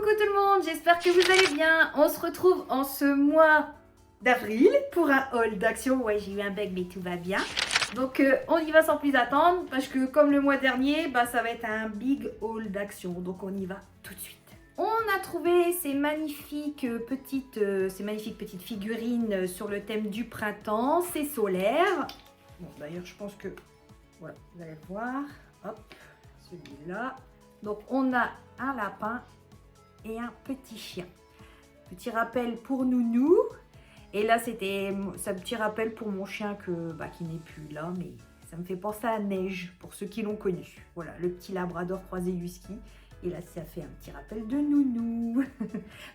Coucou tout le monde, j'espère que vous allez bien. On se retrouve en ce mois d'avril pour un haul d'action. Ouais, j'ai eu un bug mais tout va bien. Donc on y va sans plus attendre parce que comme le mois dernier, ça va être un big haul d'action. Donc on y va tout de suite. On a trouvé ces magnifiques petites figurines sur le thème du printemps. C'est solaire. Bon, d'ailleurs, je pense que voilà, vous allez le voir. Hop, celui-là. Donc on a un lapin et un petit chien. Petit rappel pour Nounou. Et là, c'était un petit rappel pour mon chien qui n'est plus là, mais ça me fait penser à Neige, pour ceux qui l'ont connu. Voilà, le petit labrador croisé husky. Et là, ça fait un petit rappel de Nounou.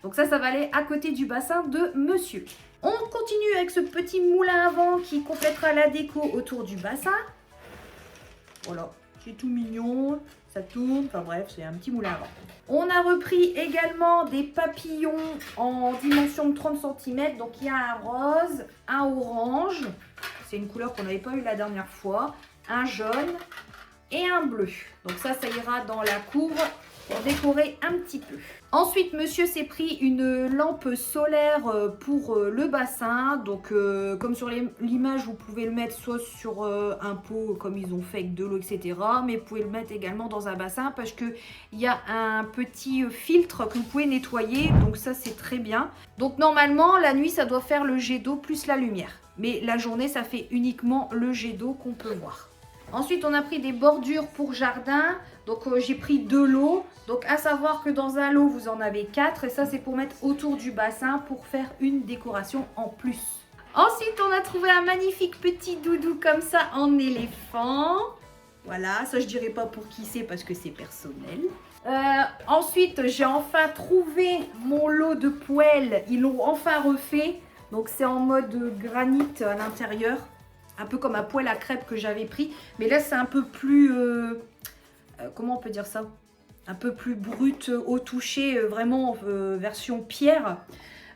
Donc ça va aller à côté du bassin de Monsieur. On continue avec ce petit moulin à vent qui complétera la déco autour du bassin. Voilà, c'est tout mignon, ça tourne, enfin bref, c'est un petit moulin à vent. On a repris également des papillons en dimension de 30 cm. Donc il y a un rose, un orange, c'est une couleur qu'on n'avait pas eu la dernière fois, un jaune et un bleu. Donc ça ira dans la cour pour décorer un petit peu. Ensuite, monsieur s'est pris une lampe solaire pour le bassin. Donc, comme sur l'image, vous pouvez le mettre soit sur un pot, comme ils ont fait avec de l'eau, etc. Mais vous pouvez le mettre également dans un bassin parce qu'il y a un petit filtre que vous pouvez nettoyer. Donc ça, c'est très bien. Donc normalement, la nuit, ça doit faire le jet d'eau plus la lumière. Mais la journée, ça fait uniquement le jet d'eau qu'on peut voir. Ensuite, on a pris des bordures pour jardin. Donc, j'ai pris de l'eau. Donc, à savoir que dans un lot, vous en avez 4. Et ça, c'est pour mettre autour du bassin pour faire une décoration en plus. Ensuite, on a trouvé un magnifique petit doudou comme ça en éléphant. Voilà, ça, je dirais pas pour qui c'est parce que c'est personnel. Ensuite, j'ai enfin trouvé mon lot de poêles. Ils l'ont enfin refait. Donc, c'est en mode granit à l'intérieur. Un peu comme un poêle à crêpes que j'avais pris. Mais là, c'est un peu plus... comment on peut dire ça? Un peu plus brut au toucher, vraiment version pierre.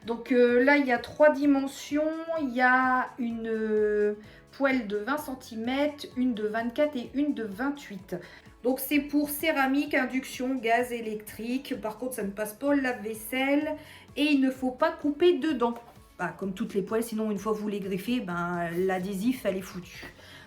Donc là, il y a 3 dimensions. Il y a une poêle de 20 cm, une de 24 et une de 28. Donc c'est pour céramique, induction, gaz électrique. Par contre, ça ne passe pas le lave-vaisselle. Et il ne faut pas couper dedans. Comme toutes les poêles, sinon une fois que vous les griffez, l'adhésif elle est foutue.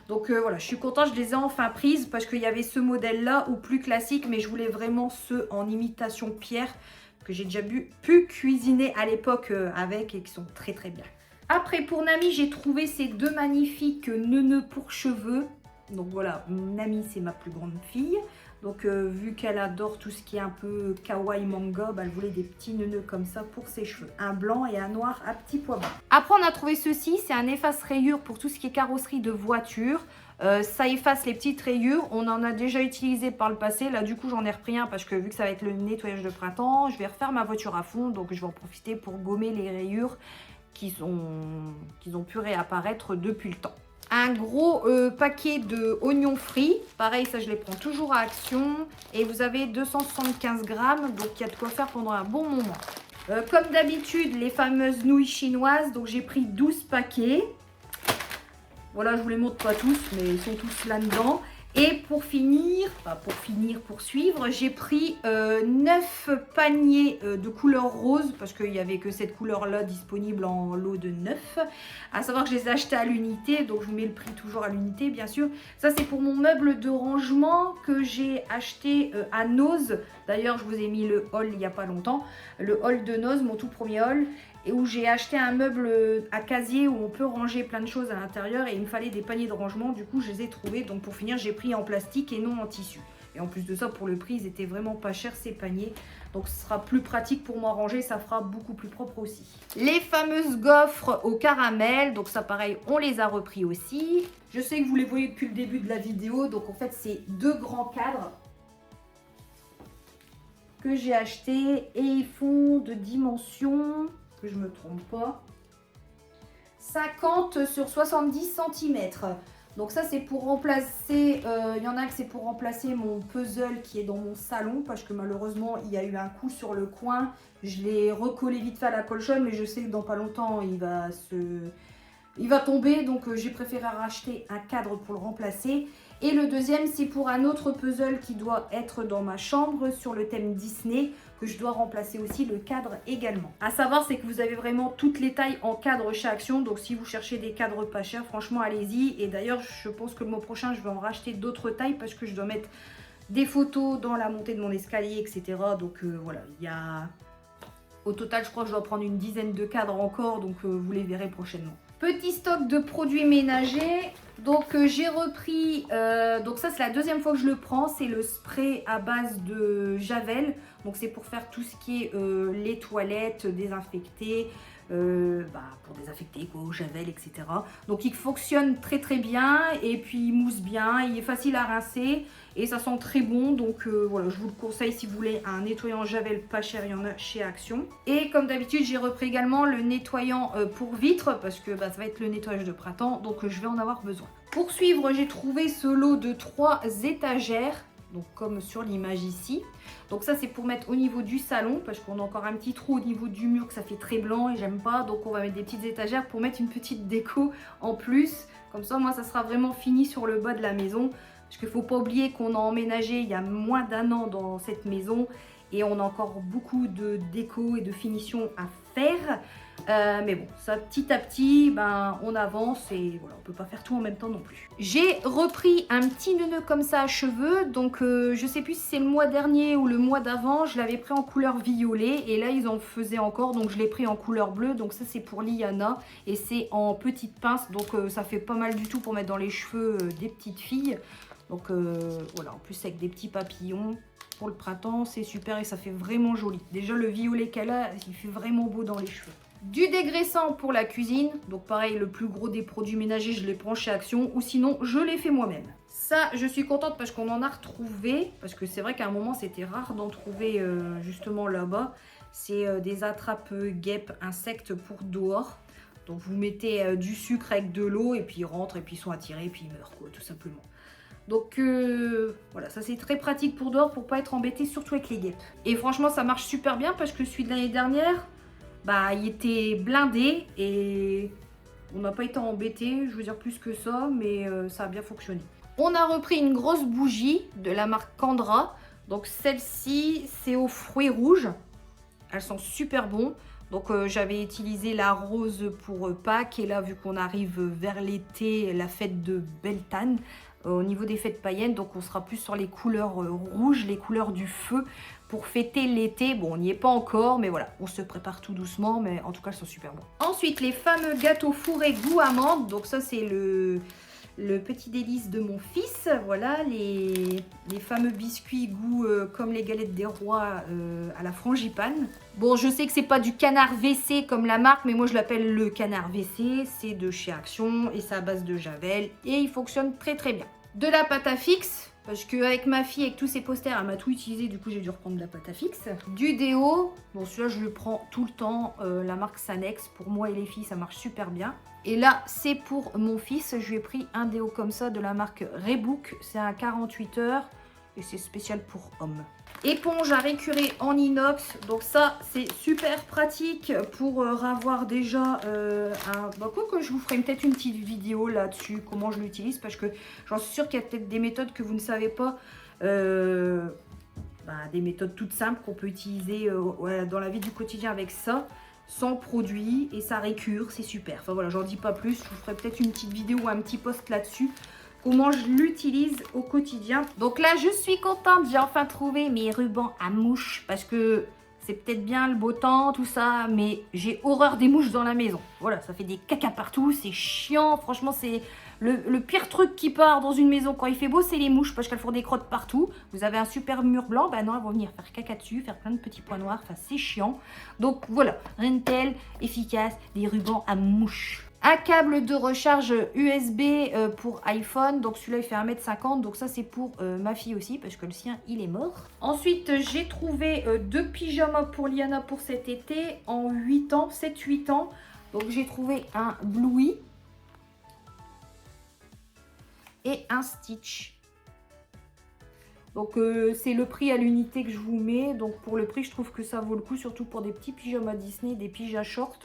Donc voilà, je suis contente, je les ai enfin prises parce qu'il y avait ce modèle là ou plus classique, mais je voulais vraiment ceux en imitation pierre que j'ai déjà pu cuisiner à l'époque avec et qui sont très très bien. Après pour Nami, j'ai trouvé ces 2 magnifiques neuneux pour cheveux. Donc voilà, Nami c'est ma plus grande fille. Donc vu qu'elle adore tout ce qui est un peu kawaii manga, elle voulait des petits neuneux comme ça pour ses cheveux. Un blanc et un noir à petits pois bas. Après on a trouvé ceci, c'est un efface-rayures pour tout ce qui est carrosserie de voiture. Ça efface les petites rayures, on en a déjà utilisé par le passé. Là du coup j'en ai repris un parce que vu que ça va être le nettoyage de printemps, je vais refaire ma voiture à fond. Donc je vais en profiter pour gommer les rayures qui ont pu réapparaître depuis le temps. Un gros paquet de oignons frits. Pareil, ça je les prends toujours à Action. Et vous avez 275 grammes. Donc il y a de quoi faire pendant un bon moment. Comme d'habitude, les fameuses nouilles chinoises. Donc j'ai pris 12 paquets. Voilà, je vous les montre pas tous, mais ils sont tous là-dedans. Et pour suivre, j'ai pris 9 paniers de couleur rose parce qu'il n'y avait que cette couleur-là disponible en lot de 9. À savoir que je les ai achetés à l'unité, donc je vous mets le prix toujours à l'unité, bien sûr. Ça, c'est pour mon meuble de rangement que j'ai acheté à Noz. D'ailleurs, je vous ai mis le haul il n'y a pas longtemps. Le haul de Noz, mon tout premier haul. Et où j'ai acheté un meuble à casier où on peut ranger plein de choses à l'intérieur et il me fallait des paniers de rangement, du coup je les ai trouvés. Donc pour finir, j'ai pris en plastique et non en tissu. Et en plus de ça, pour le prix, ils étaient vraiment pas chers ces paniers. Donc ce sera plus pratique pour moi ranger, ça fera beaucoup plus propre aussi. Les fameuses gaufres au caramel, donc ça pareil, on les a repris aussi. Je sais que vous les voyez depuis le début de la vidéo, donc en fait c'est 2 grands cadres que j'ai achetés et ils font de dimension... que je me trompe pas, 50 sur 70 cm. Donc ça c'est pour remplacer, il y en a que c'est pour remplacer mon puzzle qui est dans mon salon parce que malheureusement il y a eu un coup sur le coin. Je l'ai recollé vite fait à la colchonne mais je sais que dans pas longtemps il va il va tomber, donc j'ai préféré racheter un cadre pour le remplacer. Et le deuxième, c'est pour un autre puzzle qui doit être dans ma chambre sur le thème Disney, que je dois remplacer aussi le cadre également. À savoir, c'est que vous avez vraiment toutes les tailles en cadre chez Action, donc si vous cherchez des cadres pas chers, franchement allez-y. Et d'ailleurs, je pense que le mois prochain, je vais en racheter d'autres tailles parce que je dois mettre des photos dans la montée de mon escalier, etc. Donc voilà, il y a... Au total, je crois que je dois prendre une dizaine de cadres encore, donc vous les verrez prochainement. Petit stock de produits ménagers. Donc j'ai repris, donc ça c'est la deuxième fois que je le prends, c'est le spray à base de Javel. Donc c'est pour faire tout ce qui est les toilettes, désinfecter, pour désinfecter quoi, au Javel, etc. Donc il fonctionne très très bien et puis il mousse bien, il est facile à rincer et ça sent très bon. Donc voilà, je vous le conseille si vous voulez un nettoyant Javel pas cher, il y en a chez Action. Et comme d'habitude, j'ai repris également le nettoyant pour vitres parce que ça va être le nettoyage de printemps, donc je vais en avoir besoin. Pour suivre, j'ai trouvé ce lot de 3 étagères, donc comme sur l'image ici. Donc ça c'est pour mettre au niveau du salon parce qu'on a encore un petit trou au niveau du mur que ça fait très blanc et j'aime pas. Donc on va mettre des petites étagères pour mettre une petite déco en plus. Comme ça moi ça sera vraiment fini sur le bas de la maison. Parce qu'il ne faut pas oublier qu'on a emménagé il y a moins d'1 an dans cette maison. Et on a encore beaucoup de déco et de finition à faire. Mais bon, ça petit à petit, on avance et voilà, on peut pas faire tout en même temps non plus. J'ai repris un petit nœud comme ça à cheveux, donc je sais plus si c'est le mois dernier ou le mois d'avant, je l'avais pris en couleur violet et là ils en faisaient encore, donc je l'ai pris en couleur bleue, donc ça c'est pour Liana et c'est en petite pince, donc ça fait pas mal du tout pour mettre dans les cheveux des petites filles. Donc voilà, en plus avec des petits papillons. Pour le printemps, c'est super et ça fait vraiment joli. Déjà le violet qu'elle a, il fait vraiment beau dans les cheveux. Du dégraissant pour la cuisine. Donc pareil, le plus gros des produits ménagers, je les prends chez Action ou sinon je les fais moi-même. Ça, je suis contente parce qu'on en a retrouvé. Parce que c'est vrai qu'à un moment, c'était rare d'en trouver justement là-bas. C'est des attrape-guêpes insectes pour dehors. Donc vous mettez du sucre avec de l'eau et puis ils rentrent et puis ils sont attirés et puis ils meurent quoi, tout simplement. Donc voilà, ça c'est très pratique pour dehors pour pas être embêté, surtout avec les guêpes. Et franchement, ça marche super bien parce que celui de l'année dernière, il était blindé et on n'a pas été embêté, je veux dire plus que ça, mais ça a bien fonctionné. On a repris une grosse bougie de la marque Candra. Donc celle-ci, c'est aux fruits rouges. Elles sont super bonnes. Donc j'avais utilisé la rose pour Pâques et là vu qu'on arrive vers l'été, la fête de Beltane, au niveau des fêtes païennes, donc on sera plus sur les couleurs rouges, les couleurs du feu pour fêter l'été. Bon, on n'y est pas encore, mais voilà, on se prépare tout doucement, mais en tout cas, elles sont super bons. Ensuite, les fameux gâteaux fourrés goût amande. Donc ça, c'est le petit délice de mon fils. Voilà, les fameux biscuits goût comme les galettes des rois à la frangipane. Bon, je sais que c'est pas du canard WC comme la marque, mais moi je l'appelle le canard WC. C'est de chez Action et c'est à base de Javel et il fonctionne très très bien. De la pâte à fixe, parce qu'avec ma fille, avec tous ses posters, elle m'a tout utilisé, du coup j'ai dû reprendre de la pâte à fixe. Du déo, bon celui-là je le prends tout le temps, la marque Sanex, pour moi et les filles ça marche super bien. Et là c'est pour mon fils, je lui ai pris un déo comme ça de la marque Rebook, c'est un 48 heures et c'est spécial pour hommes. Éponge à récurer en inox, donc ça c'est super pratique pour avoir déjà quoique je vous ferai peut-être une petite vidéo là-dessus, comment je l'utilise, parce que j'en suis sûre qu'il y a peut-être des méthodes que vous ne savez pas, des méthodes toutes simples qu'on peut utiliser dans la vie du quotidien avec ça, sans produit, et ça récure, c'est super. Enfin voilà, j'en dis pas plus, je vous ferai peut-être une petite vidéo ou un petit post là-dessus, comment je l'utilise au quotidien. Donc là, je suis contente, j'ai enfin trouvé mes rubans à mouches parce que c'est peut-être bien le beau temps, tout ça, mais j'ai horreur des mouches dans la maison. Voilà, ça fait des caca partout, c'est chiant. Franchement, c'est le pire truc qui part dans une maison quand il fait beau, c'est les mouches parce qu'elles font des crottes partout. Vous avez un super mur blanc, non, elles vont venir faire caca dessus, faire plein de petits points noirs, enfin c'est chiant. Donc voilà, rien de tel, efficace, des rubans à mouches. Un câble de recharge USB pour iPhone, donc celui-là il fait 1,50 m, donc ça c'est pour ma fille aussi parce que le sien il est mort. Ensuite j'ai trouvé 2 pyjamas pour Liana pour cet été en 8 ans, 7-8 ans. Donc j'ai trouvé un Bluey et un Stitch. Donc c'est le prix à l'unité que je vous mets, donc pour le prix je trouve que ça vaut le coup, surtout pour des petits pyjamas Disney, des pyjamas shorts.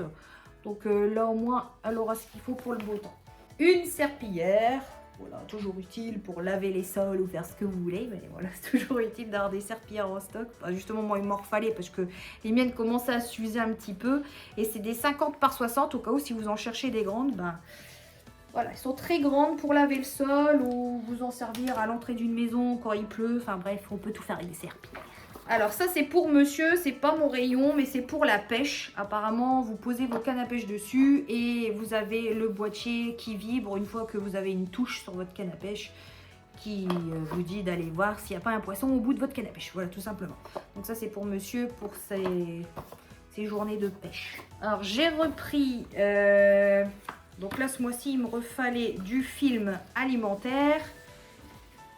Donc là au moins elle aura ce qu'il faut pour le beau temps. Une serpillière, voilà, toujours utile pour laver les sols ou faire ce que vous voulez, mais voilà, c'est toujours utile d'avoir des serpillères en stock. Enfin, justement moi il m'en fallait parce que les miennes commençaient à s'user un petit peu, et c'est des 50 par 60 au cas où si vous en cherchez des grandes, ben voilà, elles sont très grandes pour laver le sol ou vous en servir à l'entrée d'une maison quand il pleut. Enfin bref, on peut tout faire avec des serpillères. Alors ça c'est pour monsieur, c'est pas mon rayon mais c'est pour la pêche. Apparemment vous posez vos cannes à pêche dessus et vous avez le boîtier qui vibre une fois que vous avez une touche sur votre canne à pêche qui vous dit d'aller voir s'il n'y a pas un poisson au bout de votre canne à pêche. Voilà, tout simplement. Donc ça c'est pour monsieur pour ses journées de pêche. Alors j'ai repris... Donc là, ce mois-ci, il me refallait du film alimentaire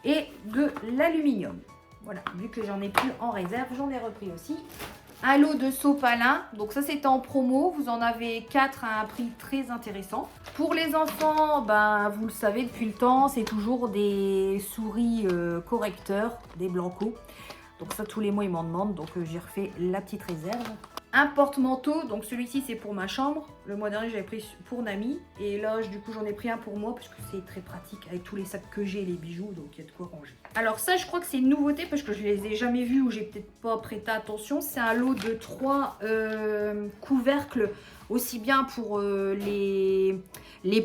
et de l'aluminium. Voilà, vu que j'en ai plus en réserve, j'en ai repris aussi. Un lot de sopalin. Donc ça, c'était en promo. Vous en avez 4 à un prix très intéressant. Pour les enfants, ben, vous le savez depuis le temps, c'est toujours des souris correcteurs, des blancos. Donc ça, tous les mois, ils m'en demandent. Donc j'ai refait la petite réserve. Un porte-manteau, donc celui-ci c'est pour ma chambre. Le mois dernier j'avais pris pour Nami et là du coup j'en ai pris un pour moi parce que c'est très pratique avec tous les sacs que j'ai, les bijoux, donc il y a de quoi ranger. Alors ça je crois que c'est une nouveauté parce que je les ai jamais vus ou j'ai peut-être pas prêté attention. C'est un lot de 3 couvercles, aussi bien pour les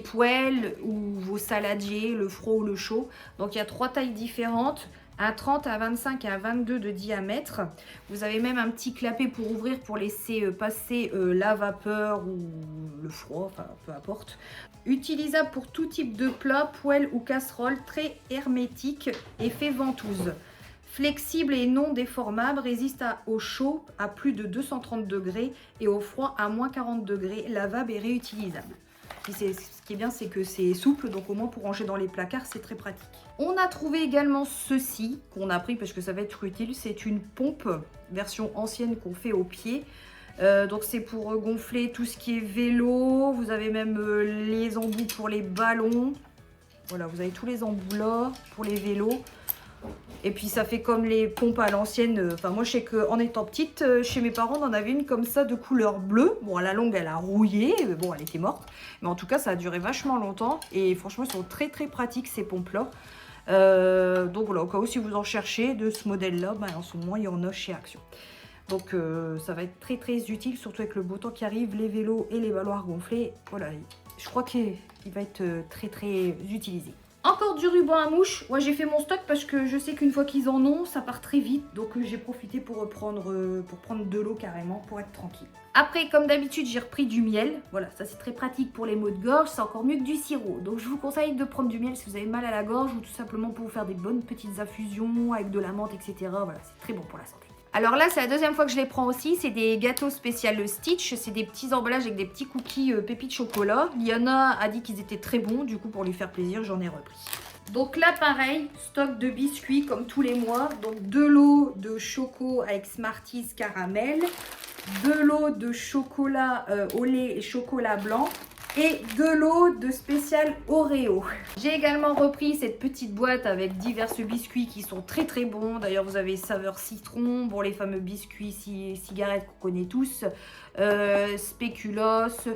poêles ou vos saladiers, le froid ou le chaud. Donc il y a 3 tailles différentes. Un 30, un 25 et un 22 de diamètre. Vous avez même un petit clapet pour ouvrir pour laisser passer la vapeur ou le froid, enfin peu importe. Utilisable pour tout type de plat, poêle ou casserole, très hermétique, effet ventouse. Flexible et non déformable, résiste au chaud à plus de 230 degrés et au froid à moins 40 degrés, lavable et réutilisable. Puis ce qui est bien, c'est que c'est souple, donc au moins pour ranger dans les placards, c'est très pratique. On a trouvé également ceci, qu'on a pris parce que ça va être utile. C'est une pompe, version ancienne qu'on fait au pied. Donc c'est pour gonfler tout ce qui est vélo. Vous avez même les embouts pour les ballons. Voilà, vous avez tous les embouts là pour les vélos. Et puis ça fait comme les pompes à l'ancienne. Enfin moi je sais qu'en étant petite, chez mes parents on en avait une comme ça de couleur bleue. Bon à la longue elle a rouillé, mais bon elle était morte. Mais en tout cas ça a duré vachement longtemps. Et franchement ils sont très très pratiques ces pompes là. Donc voilà, au cas où si vous en cherchez de ce modèle là, ben, en ce moment il y en a chez Action. Donc ça va être très très utile, surtout avec le beau temps qui arrive, les vélos et les ballons à gonfler. Voilà, je crois qu'il va être très très utilisé. Encore du ruban à mouche. Ouais, j'ai fait mon stock parce que je sais qu'une fois qu'ils en ont, ça part très vite. Donc j'ai profité pour prendre de l'eau carrément pour être tranquille. Après, comme d'habitude, j'ai repris du miel. Voilà, ça c'est très pratique pour les maux de gorge. C'est encore mieux que du sirop. Donc je vous conseille de prendre du miel si vous avez mal à la gorge ou tout simplement pour vous faire des bonnes petites infusions avec de la menthe, etc. Voilà, c'est très bon pour la santé. Alors là, c'est la deuxième fois que je les prends aussi. C'est des gâteaux spécial Stitch. C'est des petits emballages avec des petits cookies pépites chocolat. Liana a dit qu'ils étaient très bons. Du coup, pour lui faire plaisir, j'en ai repris. Donc là, pareil, stock de biscuits comme tous les mois. Donc 2 lots de choco avec Smarties caramel. 2 lots de chocolat au lait et chocolat blanc. Et 2 lots de spécial Oreo. J'ai également repris cette petite boîte avec divers biscuits qui sont très très bons. D'ailleurs vous avez saveur citron, bon les fameux biscuits cigarettes qu'on connaît tous, spéculoos,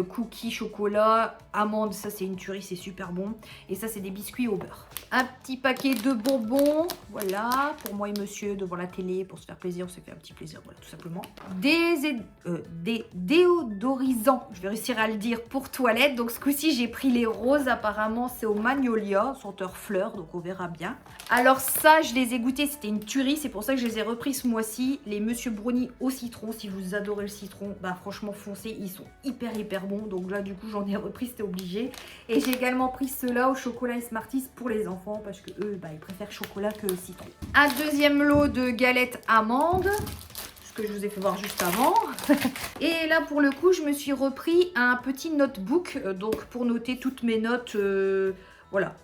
cookies chocolat, amandes, ça c'est une tuerie, c'est super bon. Et ça c'est des biscuits au beurre. Un petit paquet de bonbons, voilà, pour moi et monsieur devant la télé, pour se faire plaisir, on s'est fait un petit plaisir, voilà, tout simplement. Des déodorisants, je vais réussir à le dire, pour toilette. Donc ce coup-ci j'ai pris les roses, apparemment c'est au magnolia, senteur fleur, donc on verra bien. Alors ça je les ai goûtés, c'était une tuerie, c'est pour ça que je les ai repris ce mois-ci. Les Monsieur Brownie au citron, si vous adorez le citron, bah franchement foncez, ils sont hyper bon, donc là du coup j'en ai repris, c'était obligé. Et j'ai également pris ceux-là au chocolat et Smarties pour les enfants parce que eux bah, ils préfèrent chocolat que citron. Un deuxième lot de galettes amandes, ce que je vous ai fait voir juste avant. Et là pour le coup je me suis repris un petit notebook, donc pour noter toutes mes notes, voilà,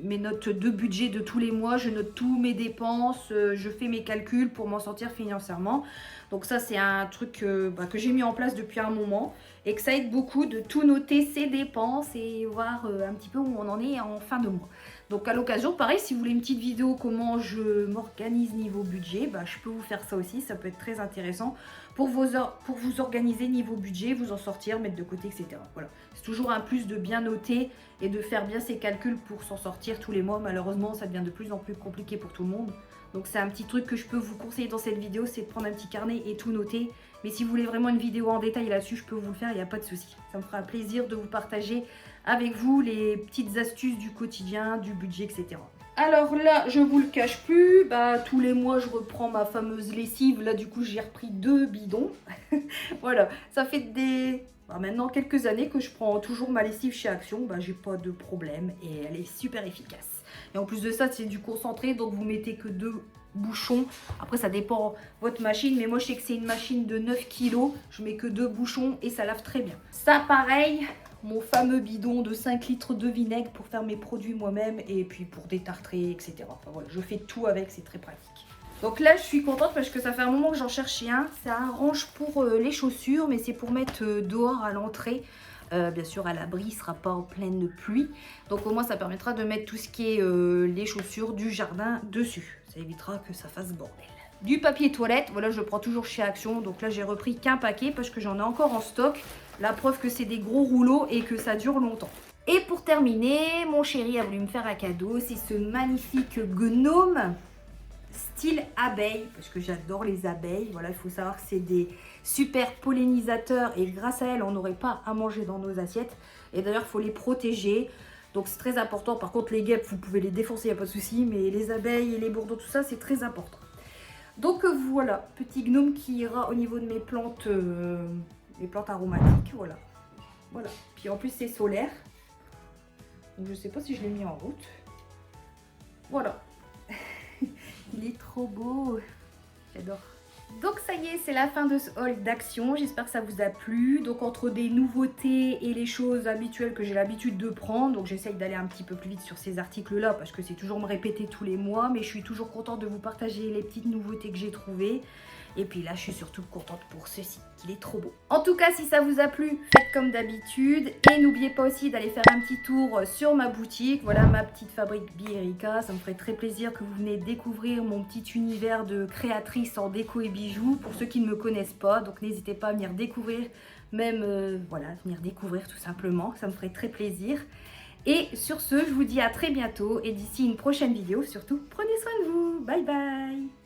mes notes de budget de tous les mois, je note tous mes dépenses, je fais mes calculs pour m'en sortir financièrement. Donc ça c'est un truc que j'ai mis en place depuis un moment et que ça aide beaucoup de tout noter ses dépenses et voir un petit peu où on en est en fin de mois. Donc à l'occasion, pareil, si vous voulez une petite vidéo comment je m'organise niveau budget, bah, je peux vous faire ça aussi, ça peut être très intéressant pour vous organiser niveau budget, vous en sortir, mettre de côté, etc. Voilà. C'est toujours un plus de bien noter et de faire bien ses calculs pour s'en sortir tous les mois. Malheureusement, ça devient de plus en plus compliqué pour tout le monde. Donc c'est un petit truc que je peux vous conseiller dans cette vidéo, c'est de prendre un petit carnet et tout noter. Mais si vous voulez vraiment une vidéo en détail là-dessus, je peux vous le faire, il n'y a pas de souci. Ça me fera plaisir de vous partager avec vous les petites astuces du quotidien, du budget, etc. Alors là, je vous le cache plus, bah, tous les mois je reprends ma fameuse lessive. Là du coup j'ai repris 2 bidons. Voilà, ça fait maintenant quelques années que je prends toujours ma lessive chez Action. Bah, j'ai pas de problème et elle est super efficace. Et en plus de ça, c'est du concentré, donc vous mettez que 2 bouchons. Après ça dépend votre machine, mais moi je sais que c'est une machine de 9 kg. Je mets que 2 bouchons et ça lave très bien. Ça pareil, mon fameux bidon de 5 litres de vinaigre pour faire mes produits moi-même et puis pour détartrer, etc. Enfin voilà, je fais tout avec, c'est très pratique. Donc là, je suis contente parce que ça fait un moment que j'en cherchais un. C'est un range pour les chaussures, mais c'est pour mettre dehors à l'entrée. Bien sûr, à l'abri, il ne sera pas en pleine pluie. Donc au moins, ça permettra de mettre tout ce qui est les chaussures du jardin dessus. Ça évitera que ça fasse bordel. Du papier toilette, voilà, je le prends toujours chez Action. Donc là, j'ai repris qu'un paquet parce que j'en ai encore en stock. La preuve que c'est des gros rouleaux et que ça dure longtemps. Et pour terminer, mon chéri a voulu me faire un cadeau. C'est ce magnifique gnome style abeille, parce que j'adore les abeilles. Voilà, il faut savoir que c'est des super pollinisateurs et grâce à elles, on n'aurait pas à manger dans nos assiettes. Et d'ailleurs, il faut les protéger. Donc c'est très important. Par contre, les guêpes, vous pouvez les défoncer, il n'y a pas de souci. Mais les abeilles et les bourdons, tout ça, c'est très important. Donc voilà, petit gnome qui ira au niveau de mes plantes aromatiques. Voilà. Voilà. Puis en plus, c'est solaire. Donc je sais pas si je l'ai mis en route. Voilà. Il est trop beau. J'adore. Donc ça y est, c'est la fin de ce haul d'Action. J'espère que ça vous a plu. Donc entre des nouveautés et les choses habituelles que j'ai l'habitude de prendre, donc j'essaye d'aller un petit peu plus vite sur ces articles-là parce que c'est toujours me répéter tous les mois. Mais je suis toujours contente de vous partager les petites nouveautés que j'ai trouvées. Et puis là, je suis surtout contente pour ceci, qu'il est trop beau. En tout cas, si ça vous a plu, faites comme d'habitude. Et n'oubliez pas aussi d'aller faire un petit tour sur ma boutique. Voilà ma petite fabrique Bi-Erika. Ça me ferait très plaisir que vous venez découvrir mon petit univers de créatrice en déco et bijoux. Pour ceux qui ne me connaissent pas, donc n'hésitez pas à venir découvrir. Même, voilà, venir découvrir tout simplement. Ça me ferait très plaisir. Et sur ce, je vous dis à très bientôt. Et d'ici une prochaine vidéo, surtout, prenez soin de vous. Bye bye.